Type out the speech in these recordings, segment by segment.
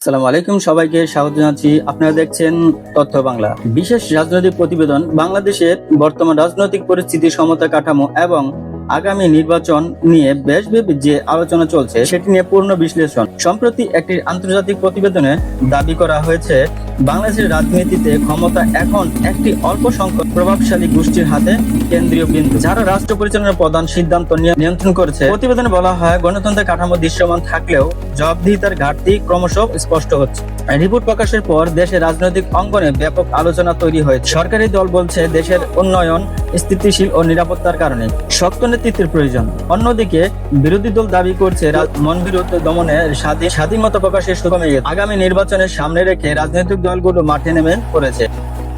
আসসালামু আলাইকুম, সবাইকে স্বাগত জানাচ্ছি। আপনারা দেখছেন তথ্য বাংলা। বিশেষ রাজনৈতিক প্রতিবেদন, বাংলাদেশের বর্তমান রাজনৈতিক পরিস্থিতি, সমতা কাঠামো এবং আগামী নির্বাচন নিয়ে দেশব্যাপী যে আলোচনা চলছে সেটি নিয়ে পূর্ণ বিশ্লেষণ। সম্প্রতি একটি আন্তর্জাতিক প্রতিবেদনে দাবি করা হয়েছে, বাংলাদেশের রাজনীতিতে ক্ষমতা এখন একটি অল্প সংখ্যক প্রভাবশালী গোষ্ঠীর হাতে কেন্দ্রীয় বিন্দু, যারা রাষ্ট্র পরিচালনার প্রধান সিদ্ধান্ত নিয়ন্ত্রণ করেছে। প্রতিবেদনে বলা হয়, গণতন্ত্রের কাঠামো দৃশ্যমান থাকলেও জবাবদিহিতার ঘাটতি ক্রমশ স্পষ্ট হচ্ছে। রিপোর্ট প্রকাশের পর দেশের রাজনৈতিক অঙ্গনে ব্যাপক আলোচনা তৈরি হয়েছে। সরকারি দল বলছে দেশের উন্নয়ন স্থিতিশীল ও নিরাপত্তার কারণে শক্ত নেতৃত্বের প্রয়োজন। অন্যদিকে বিরোধী দল দাবি করছে মনবিরোধ দমনে স্বাধীন মত প্রকাশের সুযোগ কমে গেছে। আগামী নির্বাচনের সামনে রেখে রাজনৈতিক দলগুলো মাঠে নেমে পড়েছে।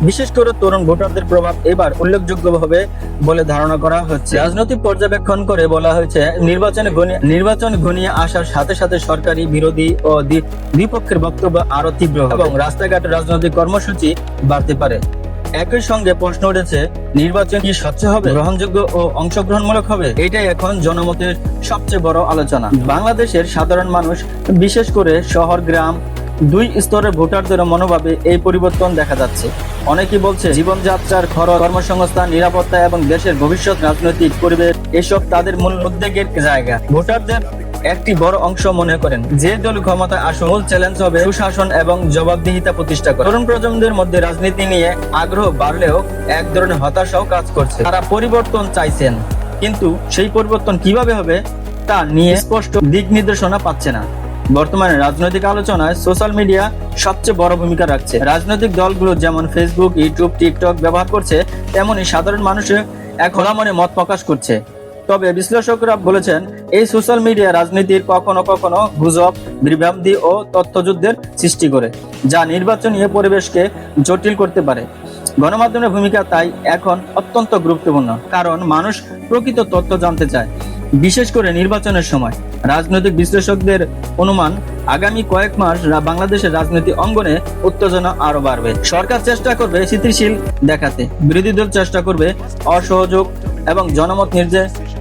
বিশেষ করে তরুণ ভোটারদের প্রভাব এবার উল্লেখযোগ্য হবে বলে ধারণা করা হচ্ছে। রাজনৈতিক পর্যবেক্ষণ করে বলা হয়েছে, নির্বাচন ঘনিয়ে আসার সাথে সাথে সরকারি বিরোধী ও দ্বিপক্ষের বক্তব্য আরো তীব্র এবং রাস্তাঘাটে রাজনৈতিক কর্মসূচি বাড়তে পারে। একই সঙ্গে প্রশ্ন উঠেছে, নির্বাচন কি স্বচ্ছ হবে, গ্রহণযোগ্য ও অংশগ্রহণমূলক হবে? এটাই এখন জনমতের সবচেয়ে বড় আলোচনা। বাংলাদেশের সাধারণ মানুষ, বিশেষ করে শহর গ্রাম দুই স্তরের ভোটারদের মনোভাবে এই পরিবর্তন দেখা যাচ্ছে। অনেকেই বলছে, জীবনযাত্রার খরচ, কর্মসংস্থান, নিরাপত্তা এবং দেশের ভবিষ্যৎ রাজনৈতিক পরিবেশ এসব তাদের মূল উদ্বেগের জায়গা। ভোটারদের একটি বড় অংশ মনে করেন, যে দল ক্ষমতায় আসুক, মূল চ্যালেঞ্জ হবে সুশাসন এবং জবাবদিহিতা প্রতিষ্ঠা করা। তরুণ প্রজন্মের মধ্যে রাজনীতি নিয়ে আগ্রহ বাড়লেও এক ধরনের হতাশাও কাজ করছে। তারা পরিবর্তন চাইছেন, কিন্তু সেই পরিবর্তন কিভাবে হবে তা নিয়ে স্পষ্ট দিক নির্দেশনা পাচ্ছে না। বর্তমানে রাজনৈতিক আলোচনায় সোশ্যাল মিডিয়া সবচেয়ে বড় ভূমিকা রাখছে। রাজনৈতিক দলগুলো যেমন ফেসবুক, ইউটিউব, টিকটক ব্যবহার করছে, তেমনই সাধারণ মানুষের এক খোলা মনে মত প্রকাশ করছে। তবে বিশ্লেষকরা বলেছেন, এই সোশ্যাল মিডিয়া রাজনীতির কখনো কখনো গুজব, বিভ্রান্তি ও তথ্যযুদ্ধের সৃষ্টি করে, যা নির্বাচনী পরিবেশকে জটিল করতে পারে। গণমাধ্যমের ভূমিকা তাই এখন অত্যন্ত গুরুত্বপূর্ণ, কারণ মানুষ প্রকৃত তথ্য জানতে চায়, বিশেষ করে নির্বাচনের সময়। রাজনৈতিক বিশ্লেষকদের অনুমান, আগামী কয়েক মাস বাংলাদেশের রাজনীতি অঙ্গনে উত্তেজনা আরো বাড়বে। সরকার চেষ্টা করবে স্থিতিশীল দেখাতে, বিরোধী দল চেষ্টা করবে অসহযোগ এবং জনমত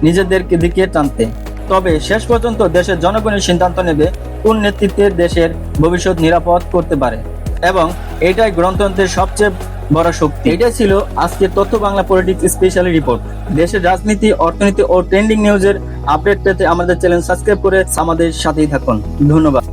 নিজেদের দিকে টানতে। তবে শেষ পর্যন্ত দেশের জনগণের সিদ্ধান্ত নেবে কোন নেতৃত্বের দেশের ভবিষ্যৎ নিরাপদ করতে পারে, এবং এটাই গণতন্ত্রের সবচেয়ে বড় শক্তি। এটাই ছিল আজকে তথ্য বাংলা পলিটিক্স স্পেশাল রিপোর্ট। দেশের রাজনীতি, অর্থনীতি ও ট্রেন্ডিং নিউজের আপডেট পেতে আমাদের চ্যানেল সাবস্ক্রাইব করে আমাদের সাথেই থাকুন। ধন্যবাদ।